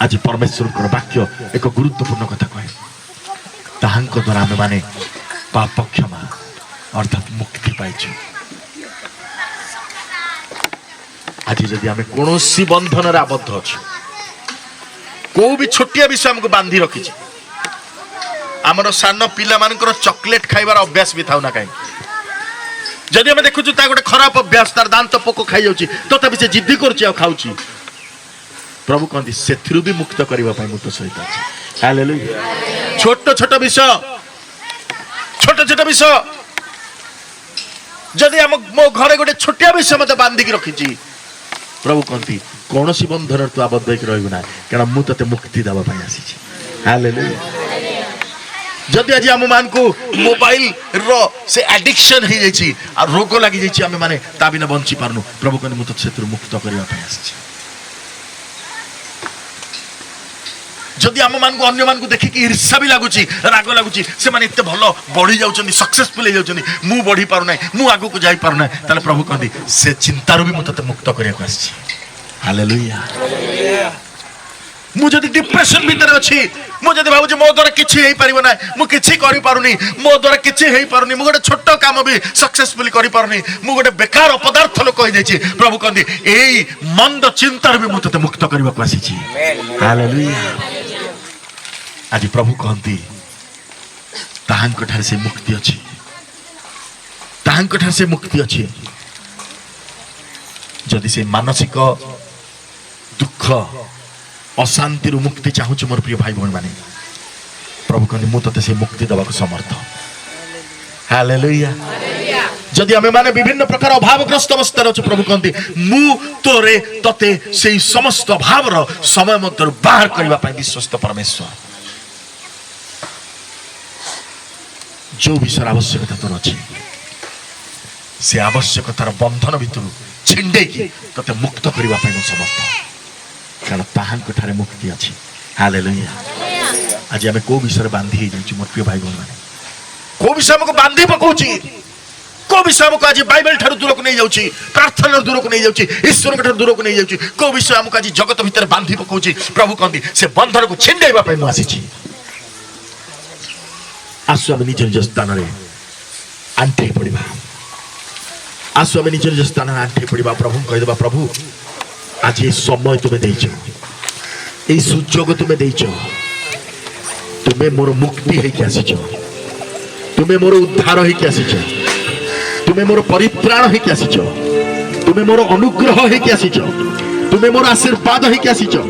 आज परमेश्वर वाक्य एक गुरुत्वपूर्ण कथा कहे ताहांको द्वारा आमे माने पाप क्षमा अर्थात मुक्ति पाइछु। आज जदि आमे कोनोसी बंधन रे आबद्ध अछि को भी छोटिया विषय हमको बांधी रखी आमर सान पिला मानकर चॉकलेट खाइबार अभ्यास भी थाउ ना कहीं जदि आमे देखुछु ता गोटे खराब अभ्यास तार दांत पोक खाइ जाउची तथापि से जिद्दी करची आ खाउची प्रभु कहती सेथिरु भी मुक्त करबा पई मु तो सहित अछि। हालेलुया। छोट छोट विषय जदि हम मो घरे गोटे छोटिया विषय मते बांधी की रखी प्रभु कहती कौन सी बंधन तू आबद्ध होकर रहबू ना कारण मु तते मुक्ति देवा पई आसी छी। हालेलुया। जदि आज आम मान को मोबाइल रो से एडिक्शन हो जाइए आ रोग लगी जाइए आम माने ता बिना बंची पारनु प्रभु कहते मुझे से मुक्त करने आसी। जदि आम मान को अन्य मान को देखिक ईर्षा भी लगुच राग लगुच से माने इतने भल बढ़ी जाउछन सक्सेसफुल हो जाउछन मु बढ़ी पारु ना मु आगु को जाई पारु ना ताले प्रभु कहते से चिंतारू भी मुझे मुक्त करने आसी। हालेलुया। मु जदि डिप्रेशन भीतर अछि मु जदि भाबु जे मो द्वारा किछि हेई परिबो ना मु किछि करि पारुनी मो द्वारा किछि हेई पारुनी मु गोटे छोट काम भी सक्सेसफुली करि पारुनी मु गोटे बेकार अपदार्थ लोक होई जाइछि प्रभु कहंदी एई मंद चिंतार भी मुते मुक्त करबा को आसी छी। हालेलुया। आज प्रभु कहंदी ताहांक ठार से मुक्ति अछि ताहांक ठार से मुक्ति अछि जदि से मानसिक दुख अशांति मुक्ति चाहूँ मोर प्रिय भाई भौणी माने प्रभु कहते मु तते से मुक्ति देवा समर्थ। हालेलुया। जदि आमे माने विभिन्न प्रकार अभावग्रस्त अवस्था अच्छे प्रभु कहते मु तोरे तते से समस्त अभाव समय मध्य बाहर करने विश्वस्त परमेश्वर जो विषय आवश्यकता तोर अच्छी से आवश्यकतार बंधन भितर छिंडे तते मुक्त करने समर्थ कारण ताहांक ठारे मुक्ति अछि। हालेलुया। आज आमे को विषय बांधी हे जाइछु मोर प्रिय भाई भौणी माने को विषय हमको बांधी पकोछि को विषय हमको आज बाइबल ठारू दूर को नहीं जाउछि प्रार्थना दूर को नहीं जाउछि ईश्वर के ठारू दूर को नहीं जाउछि को विषय हमको आज जगत भीतर बांधी पकोछि प्रभु कहंदी से बंधन को छिंडेबा पई मु आसीछि। आसु आमे निज निज स्थान रे आंठे पड़िबा आसु आमे निज निज स्थान रे आंठे पड़िबा प्रभु कहि देबा प्रभु आज ये समय तुम्हें देइछो ए सुजोग तुम्हें देइछो तुम्हें मोर मुक्ति है क्या आसीछो तुम्हें मोर उद्धार है क्या आसीछो तुम्हें मोर परित्राण है क्या आसीछो तुम्हें मोर अनुग्रह है क्या आसीछो तुम्हें मोर आशीर्वाद है क्या आसीछो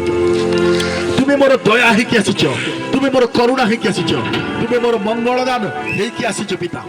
तुम्हें मोर दया है क्या आसीछो तुम्हें मोर करुणा है क्या आसीछो तुम्हें मोर मंगल दान है क्या आसीछो पिता।